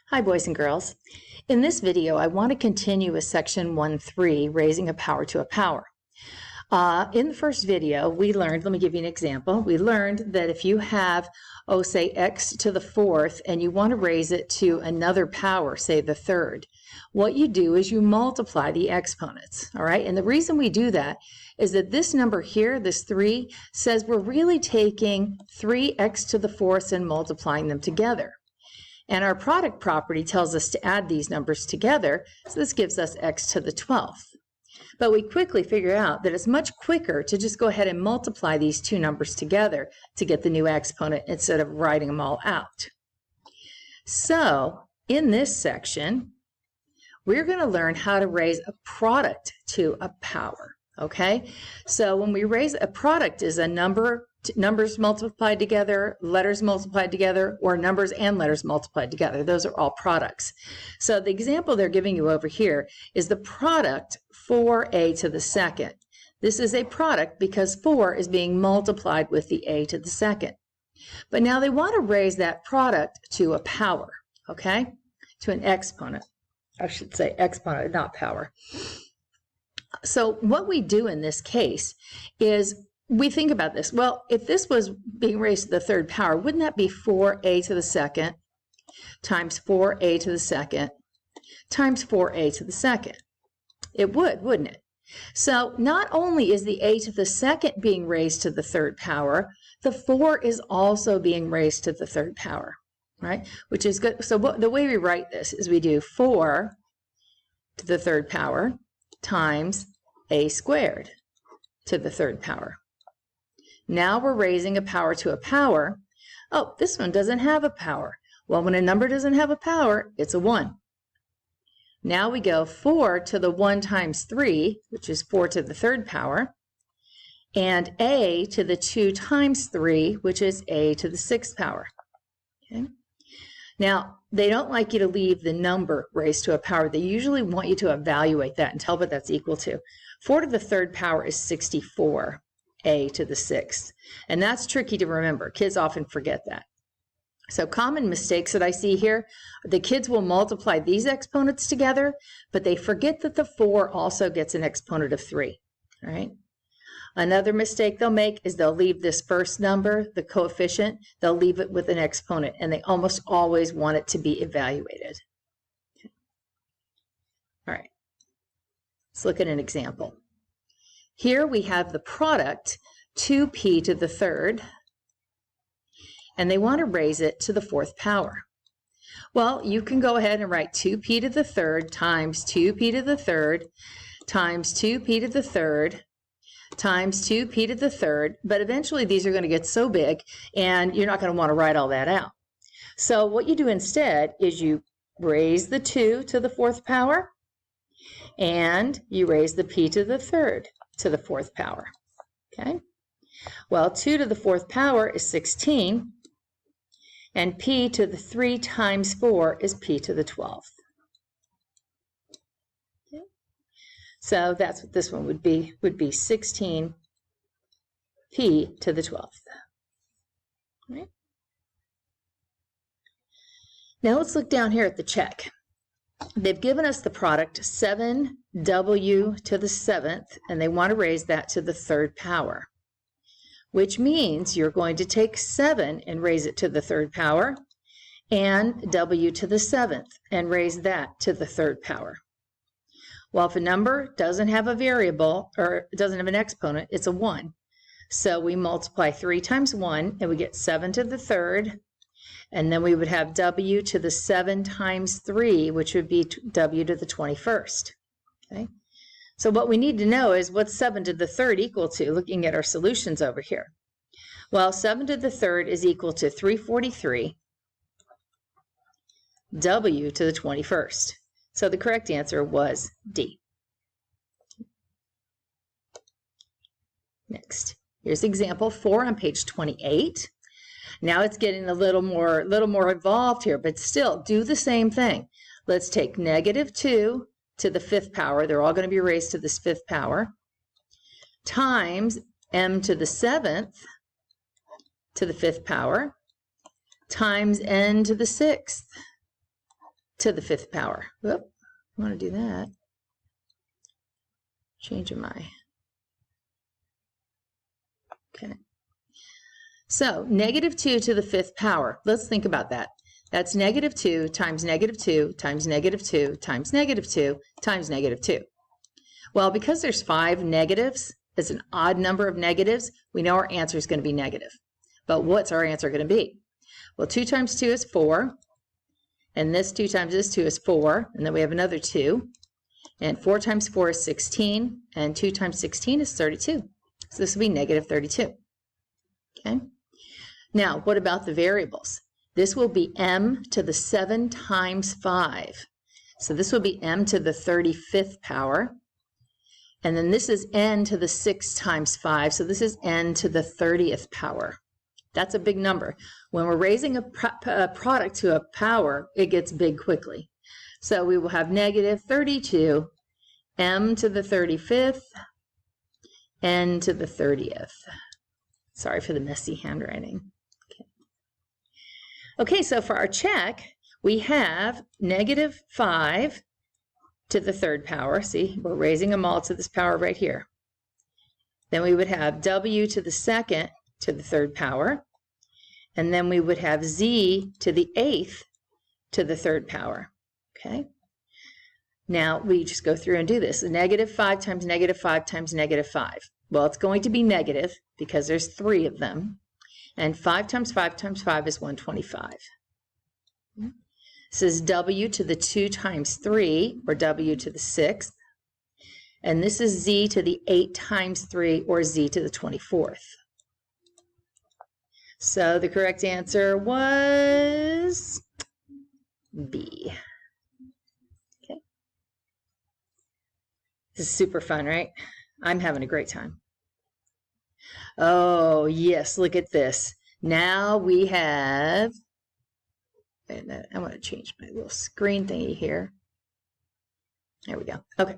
Hi boys and girls. In this video I want to continue with section 1.3, raising a power to a power. In the first video we learned, let me give you an example, we learned that if you have, say x to the fourth and you want to raise it to another power, say the third, what you do is you multiply the exponents, all right? And the reason we do that is that this number here, this 3, says we're really taking 3x to the fourth and multiplying them together. And our product property tells us to add these numbers together, so this gives us x to the 12th. But we quickly figure out that it's much quicker to just go ahead and multiply these two numbers together to get the new exponent instead of writing them all out. So in this section, we're going to learn how to raise a product to a power. Okay, so when we raise a product is a numbers multiplied together, letters multiplied together, or numbers and letters multiplied together. Those are all products. So the example they're giving you over here is the product 4a to the second. This is a product because 4 is being multiplied with the a to the second. But now they want to raise that product to a power, okay, to an exponent. I should say exponent, not power. So what we do in this case is we think about this. Well, if this was being raised to the third power, wouldn't that be 4a to the second times 4a to the second times 4a to the second? It would, wouldn't it? So not only is the a to the second being raised to the third power, the 4 is also being raised to the third power, right? Which is good. So the way we write this is we do 4 to the third power times a squared to the third power. Now we're raising a power to a power. Oh, this one doesn't have a power. Well, when a number doesn't have a power, it's a 1. Now we go 4 to the 1 times 3, which is 4 to the third power, and a to the 2 times 3, which is a to the 6th power. Okay. Now, they don't like you to leave the number raised to a power. They usually want you to evaluate that and tell what that's equal to. 4 to the third power is 64, a to the 6th. And that's tricky to remember. Kids often forget that. So common mistakes that I see here, the kids will multiply these exponents together, but they forget that the 4 also gets an exponent of 3. All right? Another mistake they'll make is they'll leave this first number, the coefficient, they'll leave it with an exponent, and they almost always want it to be evaluated. Okay. All right, let's look at an example. Here we have the product 2p to the third, and they want to raise it to the fourth power. Well, you can go ahead and write 2p to the third times 2p to the third times 2p to the third times 2p to the third, but eventually these are going to get so big and you're not going to want to write all that out. So what you do instead is you raise the 2 to the fourth power and you raise the p to the third to the fourth power. Okay? Well, 2 to the fourth power is 16 and p to the 3 times 4 is p to the 12th. So that's what this one would be 16 p to the 12th. Right. Now let's look down here at the check. They've given us the product 7w to the 7th, and they want to raise that to the third power, which means you're going to take 7 and raise it to the third power, and w to the 7th and raise that to the third power. Well, if a number doesn't have a variable or doesn't have an exponent, it's a 1. So we multiply 3 times 1 and we get 7 to the third, and then we would have w to the 7 times 3, which would be w to the 21st. Okay? So what we need to know is what's 7 to the third equal to, looking at our solutions over here. Well, 7 to the third is equal to 343 w to the 21st. So the correct answer was D. Next, here's example 4 on page 28. Now it's getting a little more involved here, but still do the same thing. Let's take negative 2 to the fifth power. They're all going to be raised to this fifth power times m to the 7th to the fifth power times n to the 6th to the 5th power. Whoop, I want to do that. Changing my, okay. So negative 2 to the 5th power. Let's think about that. That's negative 2 times negative 2 times negative 2 times negative 2 times negative 2. Well, because there's 5 negatives, it's an odd number of negatives, we know our answer is going to be negative. But what's our answer going to be? Well, 2 times 2 is 4, and this 2 times this 2 is 4, and then we have another 2, and 4 times 4 is 16, and 2 times 16 is 32. So this will be negative 32. Okay. Now, what about the variables? This will be m to the 7 times 5. So this will be m to the 35th power. And then this is n to the 6 times 5. So this is n to the 30th power. That's a big number. When we're raising a product to a power, it gets big quickly. So we will have negative 32, m to the 35th, n to the 30th. Sorry for the messy handwriting. Okay, so for our check, we have negative 5 to the 3rd power. See, we're raising them all to this power right here. Then we would have w to the 2nd to the 3rd power. And then we would have z to the 8th to the 3rd power. Okay. Now we just go through and do this. Negative 5 times negative 5 times negative 5. Well, it's going to be negative because there's 3 of them. And 5 times 5 times 5 is 125. This is w to the 2 times 3, or w to the 6th. And this is z to the 8 times 3, or z to the 24th. So the correct answer was B. Okay. This is super fun, right? I'm having a great time. Oh, yes, look at this. Now we have, wait a minute, I want to change my little screen thingy here. There we go. Okay.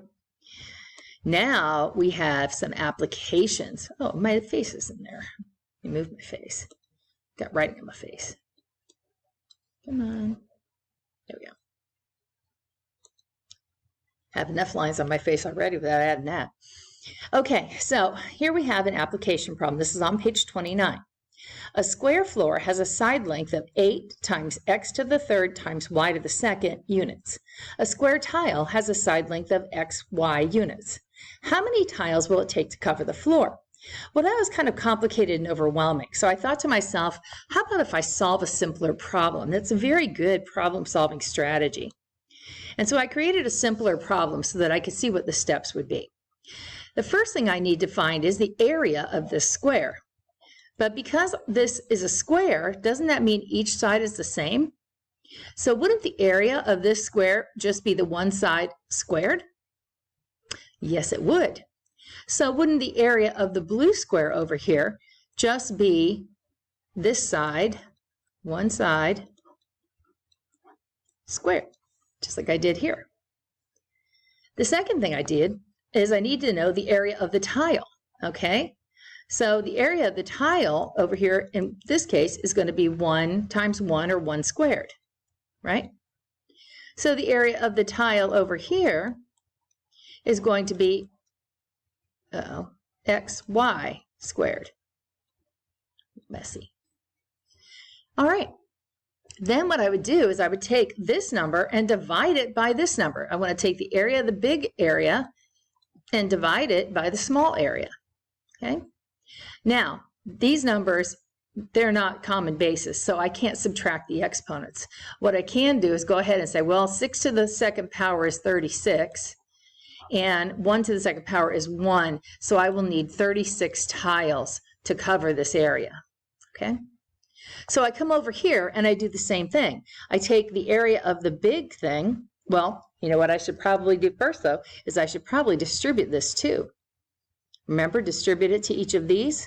Now we have some applications. Oh, my face is in there. Let me move my face. Got writing on my face. Come on. There we go. I have enough lines on my face already without adding that. Okay, so here we have an application problem. This is on page 29. A square floor has a side length of 8 times x to the 3rd times y to the 2nd units. A square tile has a side length of x, y units. How many tiles will it take to cover the floor? Well, that was kind of complicated and overwhelming. So I thought to myself, how about if I solve a simpler problem? That's a very good problem-solving strategy. And so I created a simpler problem so that I could see what the steps would be. The first thing I need to find is the area of this square. But because this is a square, doesn't that mean each side is the same? So wouldn't the area of this square just be the one side squared? Yes, it would. So wouldn't the area of the blue square over here just be this side, one side, squared, just like I did here? The second thing I did is I need to know the area of the tile, okay? So the area of the tile over here, in this case, is going to be 1 times 1, or 1 squared, right? So the area of the tile over here is going to be xy squared. Messy. All right. Then what I would do is I would take this number and divide it by this number. I want to take the area of the big area and divide it by the small area. Okay. Now, these numbers, they're not common basis, so I can't subtract the exponents. What I can do is go ahead and say, well, 6 to the 2nd power is 36, and 1 to the 2nd power is 1, so I will need 36 tiles to cover this area. Okay? So I come over here and I do the same thing. I take the area of the big thing. Well, you know what I should probably do first, though, is I should probably distribute this too. Remember, distribute it to each of these.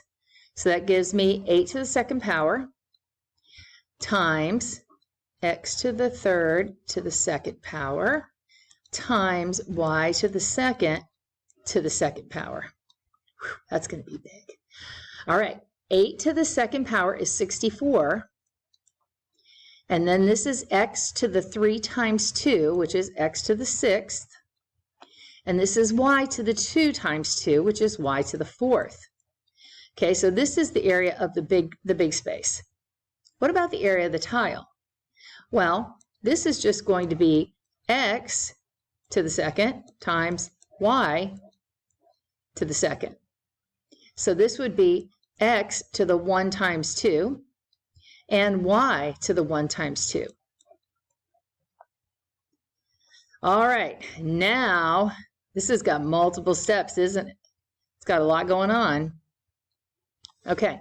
So that gives me 8 to the 2nd power times x to the 3rd to the 2nd power times y to the 2nd to the 2nd power. Whew, that's going to be big. All right, 8 to the 2nd power is 64. And then this is x to the 3 times 2, which is x to the 6th. And this is y to the 2 times 2, which is y to the 4th. Okay, so this is the area of the big space. What about the area of the tile? Well, this is just going to be x to the 2nd times y to the 2nd. So this would be x to the 1 times 2 and y to the 1 times 2. All right, now this has got multiple steps, isn't it? It's got a lot going on. Okay,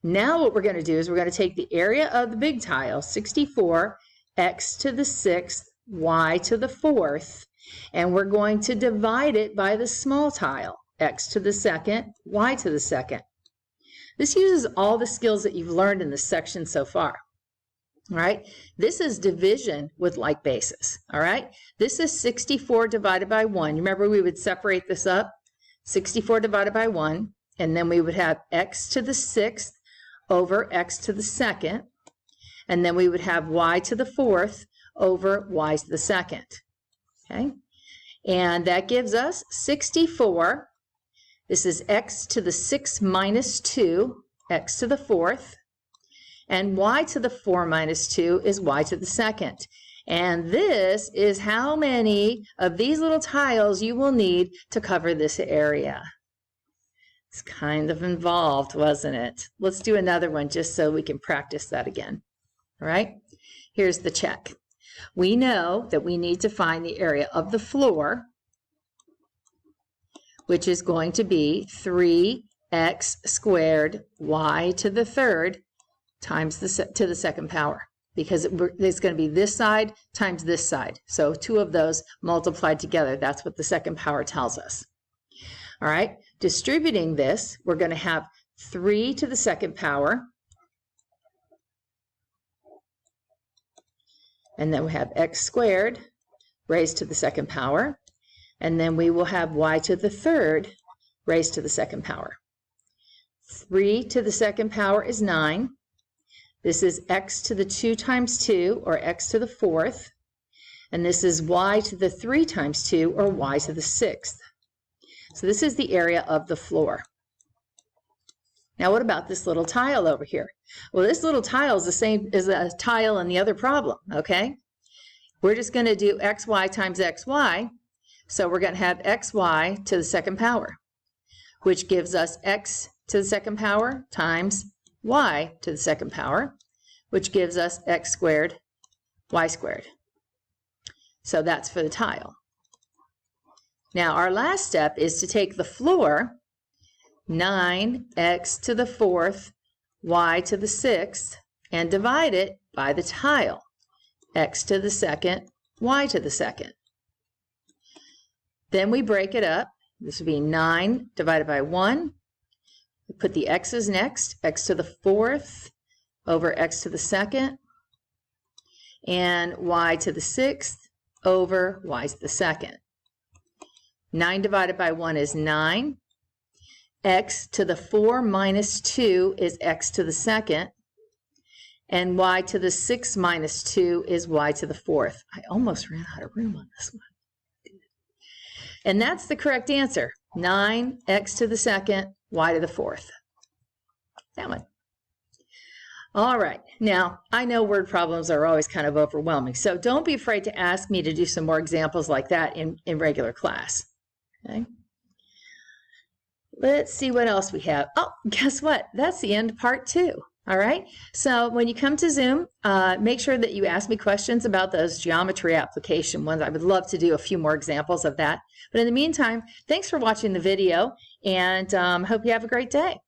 now what we're going to do is we're going to take the area of the big tile, 64, x to the 6th, y to the 4th, and we're going to divide it by the small tile, x to the 2nd, y to the 2nd. This uses all the skills that you've learned in this section so far. All right, this is division with like basis. All right, this is 64 divided by 1. You remember we would separate this up, 64 divided by 1, and then we would have x to the 6th over x to the 2nd, and then we would have y to the 4th over y to the 2nd. Okay, and that gives us 64. This is x to the 6 minus 2, x to the 4th, and y to the 4 minus 2 is y to the 2nd. And this is how many of these little tiles you will need to cover this area. It's kind of involved, wasn't it? Let's do another one just so we can practice that again. All right, here's the check. We know that we need to find the area of the floor, which is going to be 3x squared y to the 3rd times to the 2nd power, because it's going to be this side times this side. So 2 of those multiplied together, that's what the 2nd power tells us. All right, distributing this, we're going to have 3 to the 2nd power, and then we have x squared raised to the 2nd power, and then we will have y to the 3rd raised to the 2nd power. 3 to the 2nd power is 9. This is x to the 2 times 2, or x to the 4th. And this is y to the 3 times 2, or y to the 6th. So this is the area of the floor. Now what about this little tile over here? Well, this little tile is the same as a tile in the other problem, okay? We're just going to do xy times xy. So we're going to have xy to the 2nd power, which gives us x to the 2nd power times y to the 2nd power, which gives us x squared, y squared. So that's for the tile. Now our last step is to take the floor, 9x to the 4th, y to the 6th, and divide it by the tile, x to the 2nd, y to the 2nd. Then we break it up. This would be 9 divided by 1. We put the x's next, x to the 4th over x to the 2nd, and y to the 6th over y to the 2nd. 9 divided by 1 is 9. X to the 4 minus 2 is x to the 2nd, and y to the 6 minus 2 is y to the 4th. I almost ran out of room on this one. And that's the correct answer. 9x to the 2nd, y to the 4th. That one. All right. Now, I know word problems are always kind of overwhelming, so don't be afraid to ask me to do some more examples like that in regular class. Okay. Let's see what else we have. Oh, guess what? That's the end of part 2. All right. So when you come to Zoom, make sure that you ask me questions about those geometry application ones. I would love to do a few more examples of that. But in the meantime, thanks for watching the video, and hope you have a great day.